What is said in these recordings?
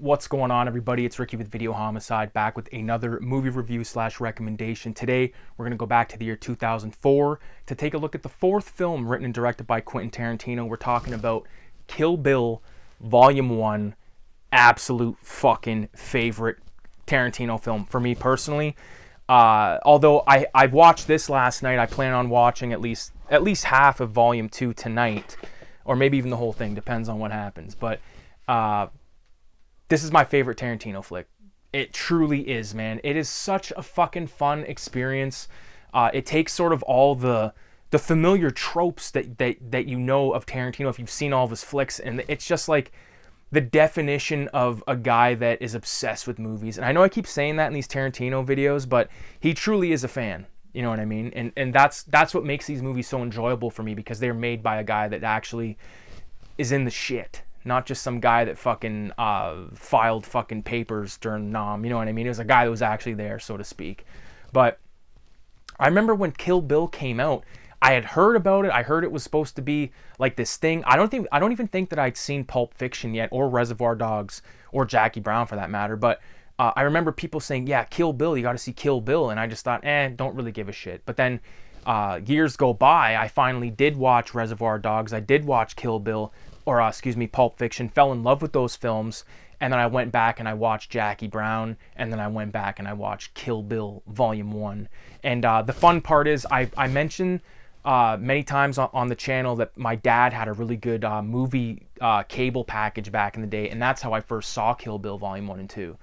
What's going on, everybody? It's Ricky with Video Homicide, back with another movie review / recommendation. Today, we're going to go back to the year 2004 to take a look at the fourth film written and directed by Quentin Tarantino. We're talking about Kill Bill Volume 1, absolute fucking favorite Tarantino film for me personally. Although I watched this last night, I plan on watching at least half of Volume 2 tonight, or maybe even the whole thing, depends on what happens. But this is my favorite Tarantino flick. It truly is, man. It is such a fucking fun experience. It takes sort of all the familiar tropes that you know of Tarantino if you've seen all of his flicks, and it's just like the definition of a guy that is obsessed with movies. And I know I keep saying that in these Tarantino videos, but he truly is a fan. You know what I mean? And that's what makes these movies so enjoyable for me, because they're made by a guy that actually is in the shit. Not just some guy that fucking filed fucking papers during Nam. You know what I mean? It was a guy that was actually there, so to speak. But I remember when Kill Bill came out, I had heard about it. I heard it was supposed to be like this thing. I don't even think that I'd seen Pulp Fiction yet, or Reservoir Dogs, or Jackie Brown for that matter. But I remember people saying, yeah, Kill Bill, you got to see Kill Bill. And I just thought, don't really give a shit. But then years go by, I finally did watch Reservoir Dogs. I did watch Kill Bill, or Pulp Fiction, fell in love with those films, and then I went back and I watched Jackie Brown, and then I went back and I watched Kill Bill Volume 1. And the fun part is, I mentioned many times on the channel that my dad had a really good movie cable package back in the day, and that's how I first saw Kill Bill Volume 1 and 2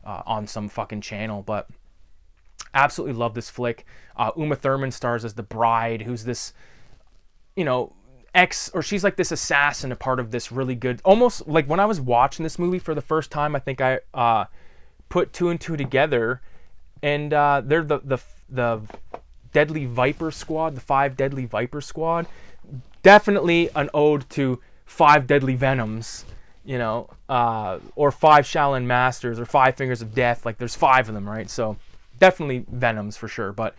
on some fucking channel. But absolutely love this flick. Uma Thurman stars as the bride, who's this, she's like this assassin, a part of this really good, almost like when I was watching this movie for the first time, I think I put two and two together, and they're the Deadly Viper Squad, the 5 Deadly Viper Squad. Definitely an ode to 5 Deadly Venoms, or 5 Shaolin Masters, or 5 Fingers of Death. Like, there's 5 of them, right? So definitely Venoms for sure. But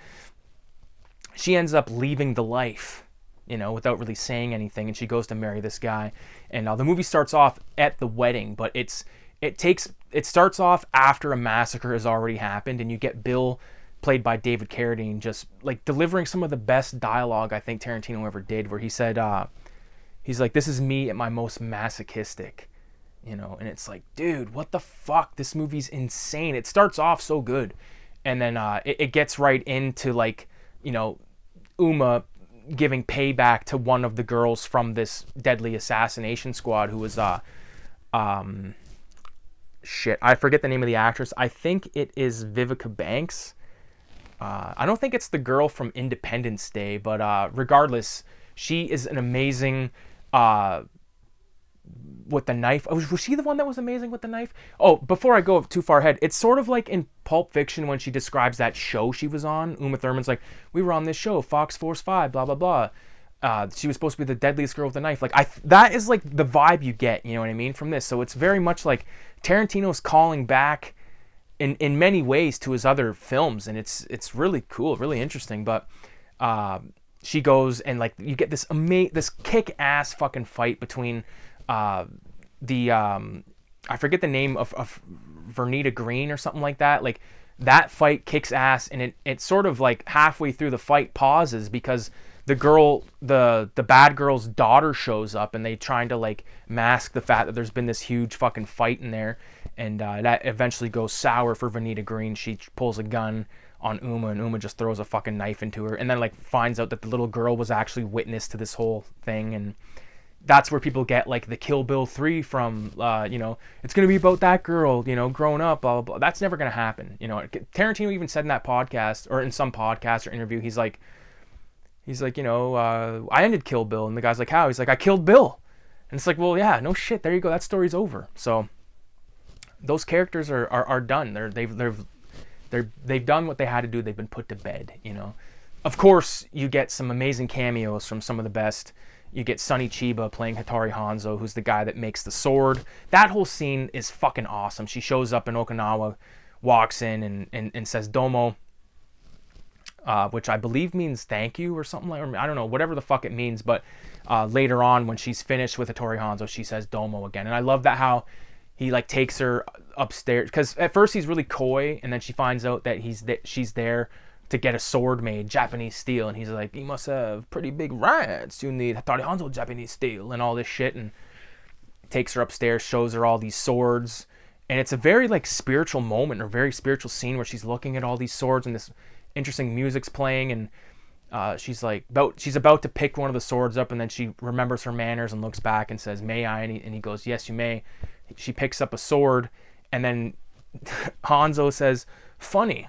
she ends up leaving the life, without really saying anything, and she goes to marry this guy. And the movie starts off at the wedding, but it starts off after a massacre has already happened, and you get Bill, played by David Carradine, just like delivering some of the best dialogue I think Tarantino ever did, where he said, he's like, "This is me at my most masochistic," and it's like, dude, what the fuck? This movie's insane. It starts off so good, and then it gets right into like, Uma giving payback to one of the girls from this deadly assassination squad, who was I forget the name of the actress. I think it is Vivica Banks. I don't think it's the girl from Independence Day, but regardless, she is an amazing with the knife. Oh, was she the one that was amazing with the knife? Oh, before I go too far ahead, it's sort of like in Pulp Fiction when she describes that show she was on. Uma Thurman's like, we were on this show, Fox Force 5, blah, blah, blah. She was supposed to be the deadliest girl with a knife. Like, that is like the vibe you get, you know what I mean, from this. So it's very much like Tarantino's calling back in many ways to his other films, and it's really cool, really interesting. But she goes, and like you get this this kick-ass fucking fight between I forget the name of Vernita Green or something like that. Like, that fight kicks ass, and it sort of like halfway through the fight pauses because the bad girl's daughter shows up, and they trying to like mask the fact that there's been this huge fucking fight in there, and that eventually goes sour for Vernita Green. She pulls a gun on Uma, and Uma just throws a fucking knife into her, and then like finds out that the little girl was actually witness to this whole thing. And that's where people get like the Kill Bill 3 from, it's going to be about that girl, growing up, blah, blah, blah. That's never going to happen. Tarantino even said in that podcast, or in some podcast or interview, he's like, I ended Kill Bill. And the guy's like, how? He's like, I killed Bill. And it's like, well, yeah, no shit. There you go. That story's over. So those characters are done. They've done what they had to do. They've been put to bed, Of course, you get some amazing cameos from some of the best. You get Sonny Chiba playing Hattori Hanzo, who's the guy that makes the sword. That whole scene is fucking awesome. She shows up in Okinawa, walks in and says domo, which I believe means thank you or something like, or I don't know, whatever the fuck it means. But later on, when she's finished with Hattori Hanzo, she says domo again. And I love that how he like takes her upstairs, because at first he's really coy, and then she finds out that she's there to get a sword made, Japanese steel, and he's like, you must have pretty big rights, you need Hattori Hanzo Japanese steel and all this shit, and takes her upstairs, shows her all these swords, and it's a very like spiritual moment, or very spiritual scene, where she's looking at all these swords and this interesting music's playing, and she's about to pick one of the swords up, and then she remembers her manners and looks back and says, may I? And he goes, yes, you may. She picks up a sword, and then Hanzo says, funny,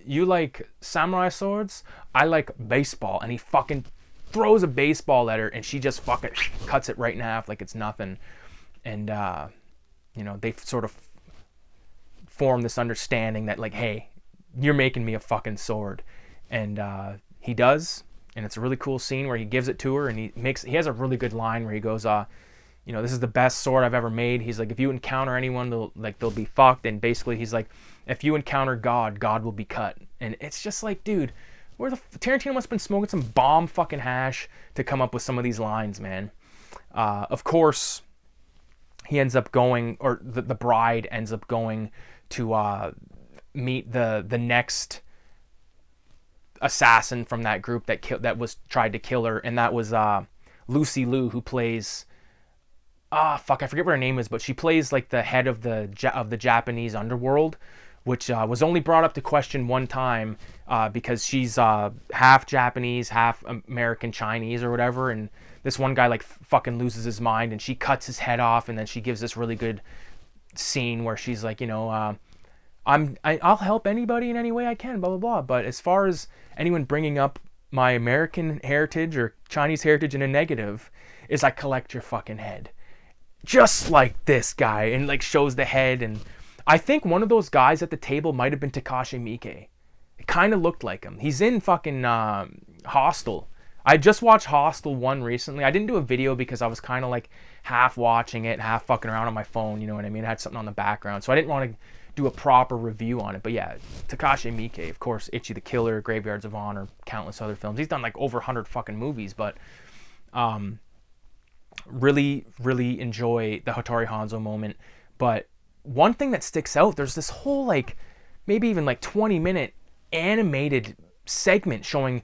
you like samurai swords? I like baseball. And he fucking throws a baseball at her, and she just fucking cuts it right in half like it's nothing. And, they sort of form this understanding that, like, hey, you're making me a fucking sword. And he does, and it's a really cool scene where he gives it to her, and he has a really good line where he goes, this is the best sword I've ever made. He's like, if you encounter anyone, they'll be fucked. And basically he's like, if you encounter God, God will be cut. And it's just like, dude, Tarantino must have been smoking some bomb fucking hash to come up with some of these lines, man. Of course, he ends up going, or the bride ends up going to meet the next assassin from that group that was tried to kill her, and that was Lucy Liu, who plays I forget what her name is, but she plays like the head of the Japanese underworld, which was only brought up to question one time because she's half Japanese, half American Chinese or whatever, and this one guy like fucking loses his mind, and she cuts his head off, and then she gives this really good scene where she's like, I'll help anybody in any way I can, blah, blah, blah. But as far as anyone bringing up my American heritage or Chinese heritage in a negative, is I collect your fucking head. Just like this guy. And like shows the head. And I think one of those guys at the table might have been Takashi Miike. It kind of looked like him. He's in fucking Hostel. I just watched Hostel 1 recently. I didn't do a video because I was kind of like half watching it, half fucking around on my phone. You know what I mean? I had something on the background. So I didn't want to do a proper review on it. But yeah, Takashi Miike, of course, Ichi the Killer, Graveyards of Honor, countless other films. He's done like over 100 fucking movies, but really, really enjoy the Hattori Hanzo moment. But one thing that sticks out, there's this whole like, maybe even like 20-minute animated segment showing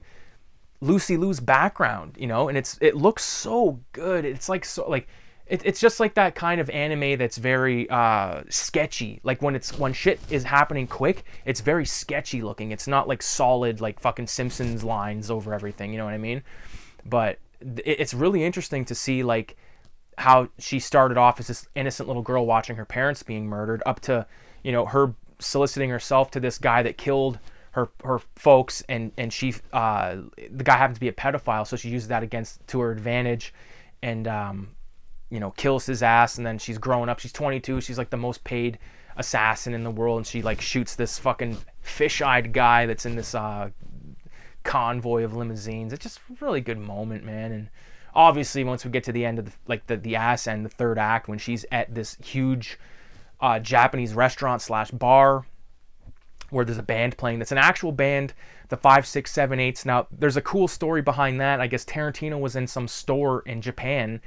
Lucy Liu's background, and it looks so good. It's like so like it's just like that kind of anime that's very sketchy. Like when shit is happening quick, it's very sketchy looking. It's not like solid like fucking Simpsons lines over everything, you know what I mean? But it's really interesting to see like how she started off as this innocent little girl watching her parents being murdered, up to her soliciting herself to this guy that killed her folks, and she the guy happens to be a pedophile, so she uses that to her advantage, and kills his ass. And then she's growing up, she's 22, she's like the most paid assassin in the world, and she like shoots this fucking fish-eyed guy that's in this convoy of limousines. It's just a really good moment, man. And obviously once we get to the end of the ass end, the third act, when she's at this huge Japanese restaurant / bar where there's a band playing that's an actual band, the 5-6-7-8s. Now there's a cool story behind that. I guess Tarantino was in some store in Japan,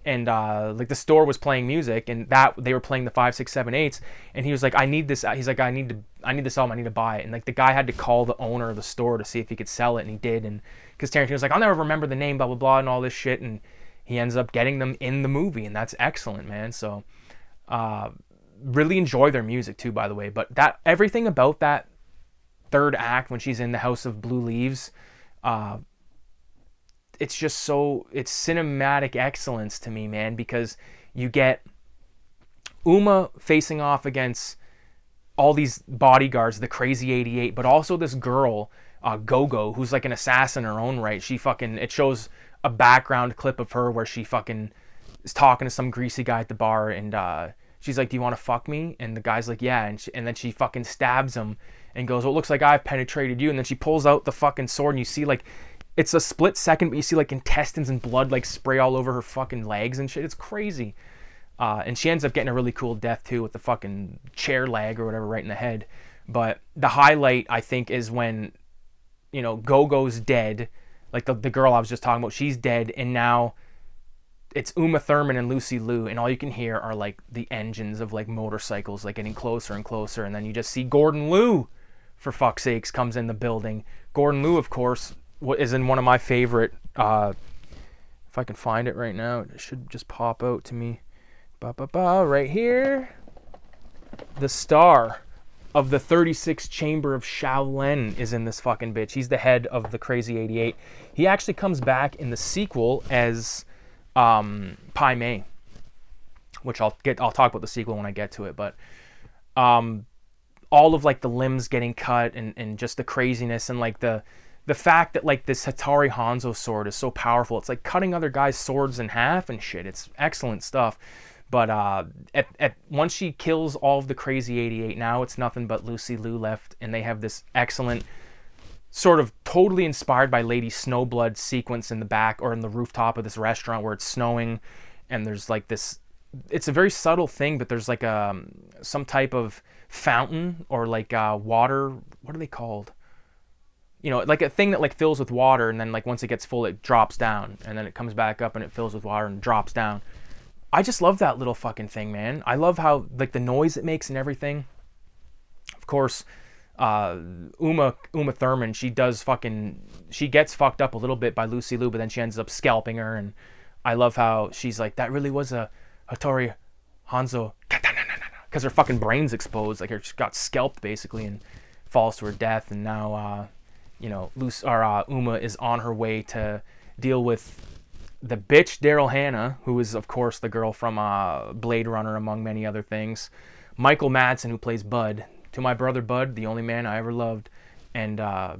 and like the store was playing music, and that they were playing the 5-6-7-8s, and he was like, I need this. He's like, I need this album, I need to buy it. And like the guy had to call the owner of the store to see if he could sell it, and he did. And because Tarantino was like, I'll never remember the name, blah blah blah, and all this shit, and he ends up getting them in the movie, and that's excellent, man. So really enjoy their music too, by the way. But that everything about that third act when she's in the House of Blue Leaves, it's just so, it's cinematic excellence to me, man, because you get Uma facing off against all these bodyguards, the crazy 88, but also this girl, Gogo, who's like an assassin in her own right. It shows a background clip of her where she fucking is talking to some greasy guy at the bar, and she's like, do you want to fuck me? And the guy's like, yeah. And then she fucking stabs him and goes, well, it looks like I've penetrated you. And then she pulls out the fucking sword, and you see like, it's a split second, but you see like intestines and blood like spray all over her fucking legs and shit. It's crazy. And she ends up getting a really cool death too, with the fucking chair leg or whatever right in the head. But the highlight, I think, is when, Gogo's dead. Like the girl I was just talking about, she's dead. And now it's Uma Thurman and Lucy Liu, and all you can hear are like the engines of like motorcycles like getting closer and closer, and then you just see Gordon Liu, for fuck's sakes, comes in the building. Gordon Liu, of course, is in one of my favorite, if I can find it right now, it should just pop out to me. Right here. The star of the 36th Chamber of Shaolin is in this fucking bitch. He's the head of the Crazy 88. He actually comes back in the sequel as Pai Mei, which I'll talk about the sequel when I get to it. But all of like the limbs getting cut and just the craziness and like the fact that like this Hattori Hanzo sword is so powerful. It's like cutting other guys' swords in half and shit. It's excellent stuff. But once she kills all of the Crazy 88, now it's nothing but Lucy Liu left, and they have this excellent, sort of totally inspired by Lady Snowblood sequence in the back or in the rooftop of this restaurant where it's snowing, and there's like this. It's a very subtle thing, but there's like some type of fountain or like water. What are they called? You know, like a thing that like fills with water, and then like once it gets full, it drops down, and then it comes back up and it fills with water and drops down. I just love that little fucking thing, man. I love how like the noise it makes and everything. Of course, Uma Thurman, she gets fucked up a little bit by Lucy Liu, but then she ends up scalping her, and I love how she's like, that really was a Hattori Hanzo, because her fucking brain's exposed, like she got scalped basically and falls to her death, and now Uma is on her way to deal with the bitch Daryl Hannah, who is of course the girl from Blade Runner among many other things, Michael Madsen, who plays Bud, to my brother Bud, the only man I ever loved, and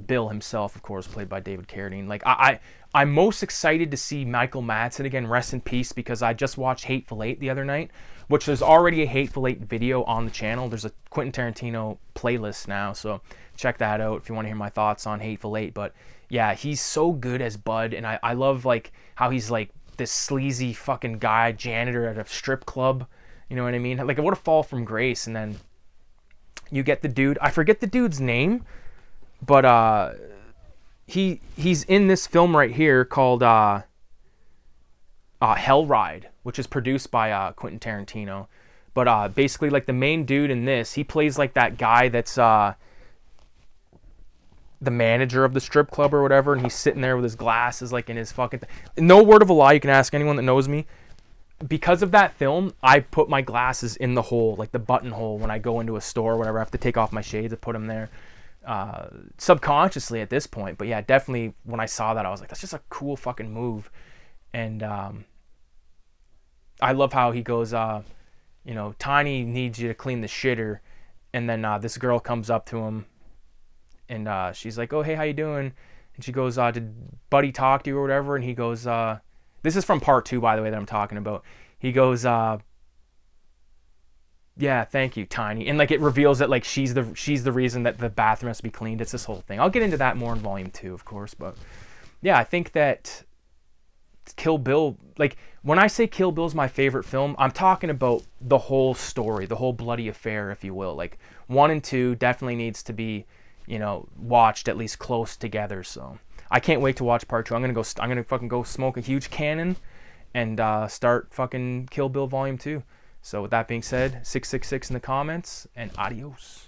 Bill himself, of course, played by David Carradine. Like I'm most excited to see Michael Madsen again, rest in peace, because I just watched Hateful Eight the other night, which there's already a Hateful Eight video on the channel. There's a Quentin Tarantino playlist now, so check that out if you want to hear my thoughts on Hateful Eight. But yeah, he's so good as Bud, and I love like how he's like this sleazy fucking guy, janitor at a strip club. You know what I mean? Like, what a fall from grace. And then you get the dude, I forget the dude's name, but he's in this film right here called Hell Ride, which is produced by Quentin Tarantino. But basically, like the main dude in this, he plays like that guy that's the manager of the strip club or whatever, and he's sitting there with his glasses like in his fucking no word of a lie, you can ask anyone that knows me. Because of that film, I put my glasses in the hole, like the buttonhole, when I go into a store or whatever. I have to take off my shades and put them there subconsciously at this point. But yeah, definitely when I saw that, I was like, that's just a cool fucking move. And I love how he goes, Tiny needs you to clean the shitter, and then this girl comes up to him, and she's like, oh, hey, how you doing? And she goes, did Buddy talk to you or whatever? And he goes, this is from part 2, by the way, that I'm talking about. He goes, yeah, thank you, Tiny. And like it reveals that like she's the reason that the bathroom has to be cleaned. It's this whole thing. I'll get into that more in volume 2, of course. But yeah, I think that Kill Bill, like when I say Kill Bill's my favorite film, I'm talking about the whole story, the whole bloody affair, if you will. Like 1 and 2 definitely needs to be, watched at least close together. So I can't wait to watch part 2. I'm gonna fucking go smoke a huge cannon and start fucking Kill Bill Volume 2. So with that being said, 666 in the comments, and adios.